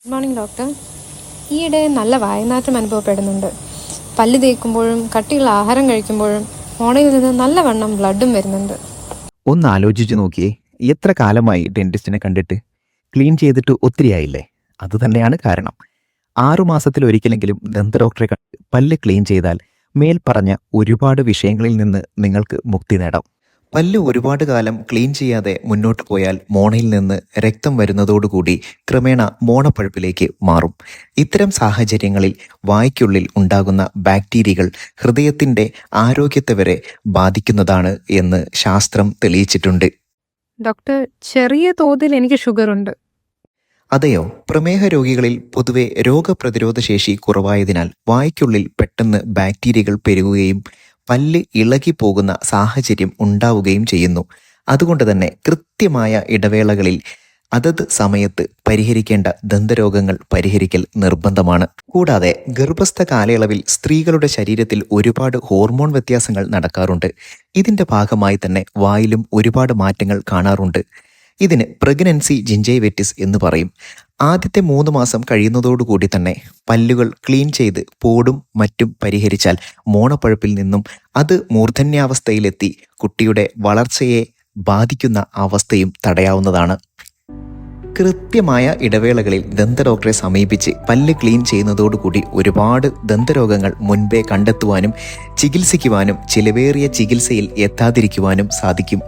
Good morning doctor. ഈയിടെ നല്ല വായനാറ്റം അനുഭവപ്പെടുന്നുണ്ട്. പല്ല് തേക്കുമ്പോഴും കട്ടിയുള്ള ആഹാരം കഴിക്കുമ്പോഴും മോണയിൽ നിന്ന് നല്ലവണ്ണം ബ്ലഡും വരുന്നുണ്ട്. ഒന്ന് ആലോചിച്ചു നോക്കിയേ, എത്ര കാലമായി ഡെന്റിസ്റ്റിനെ കണ്ടിട്ട്? ക്ലീൻ ചെയ്തിട്ട് ഒത്തിരിയായില്ലേ? അതുതന്നെയാണ് കാരണം. 6 മാസത്തിലൊരിക്കലെങ്കിലും ദന്ത ഡോക്ടറെ കണ്ട് പല്ല് ക്ലീൻ ചെയ്താൽ മേൽപ്പറഞ്ഞ ഒരുപാട് വിഷയങ്ങളിൽ നിന്ന് നിങ്ങൾക്ക് മുക്തി നേടാം. പല്ല് ഒരുപാട് കാലം ക്ലീൻ ചെയ്യാതെ മുന്നോട്ട് പോയാൽ മോണയിൽ നിന്ന് രക്തം വരുന്നതോടുകൂടി ക്രമേണ മോണപ്പഴുപ്പിലേക്ക് മാറും. ഇത്തരം സാഹചര്യങ്ങളിൽ വായ്ക്കുള്ളിൽ ഉണ്ടാകുന്ന ബാക്ടീരിയകൾ ഹൃദയത്തിൻ്റെ ആരോഗ്യത്തെ വരെ ബാധിക്കുന്നതാണ് എന്ന് ശാസ്ത്രം തെളിയിച്ചിട്ടുണ്ട്. ഡോക്ടർ, ചെറിയ തോതിൽ എനിക്ക് ഷുഗറുണ്ട്. അതെയോ? പ്രമേഹ രോഗികളിൽ പൊതുവെ രോഗപ്രതിരോധ ശേഷി കുറവായതിനാൽ വായ്ക്കുള്ളിൽ പെട്ടെന്ന് ബാക്ടീരിയകൾ പെരുകുകയും പല്ല് ഇളകി പോകുന്ന സാഹചര്യം ഉണ്ടാവുകയും ചെയ്യുന്നു. അതുകൊണ്ട് തന്നെ കൃത്യമായ ഇടവേളകളിൽ അതത് സമയത്ത് പരിഹരിക്കേണ്ട ദന്തരോഗങ്ങൾ പരിഹരിക്കൽ നിർബന്ധമാണ്. കൂടാതെ ഗർഭസ്ഥ കാലയളവിൽ സ്ത്രീകളുടെ ശരീരത്തിൽ ഒരുപാട് ഹോർമോൺ വ്യത്യാസങ്ങൾ നടക്കാറുണ്ട്. ഇതിന്റെ ഭാഗമായി തന്നെ വായിലും ഒരുപാട് മാറ്റങ്ങൾ കാണാറുണ്ട്. ഇതിന് പ്രഗ്നൻസി ജിഞ്ചൈവൈറ്റിസ് എന്ന് പറയും. ആദ്യത്തെ 3 മാസം കഴിയുന്നതോടുകൂടി തന്നെ പല്ലുകൾ ക്ലീൻ ചെയ്ത് പോടും മറ്റും പരിഹരിച്ചാൽ മോണപ്പഴുപ്പിൽ നിന്നും അത് മൂർധന്യാവസ്ഥയിലെത്തി കുട്ടിയുടെ വളർച്ചയെ ബാധിക്കുന്ന അവസ്ഥയും തടയാവുന്നതാണ്. കൃത്യമായ ഇടവേളകളിൽ ദന്ത ഡോക്ടറെ സമീപിച്ച് പല്ല് ക്ലീൻ ചെയ്യുന്നതോടുകൂടി ഒരുപാട് ദന്തരോഗങ്ങൾ മുൻപേ കണ്ടെത്തുവാനും ചികിത്സിക്കുവാനും ചിലവേറിയ ചികിത്സയിൽ എത്താതിരിക്കുവാനും സാധിക്കും.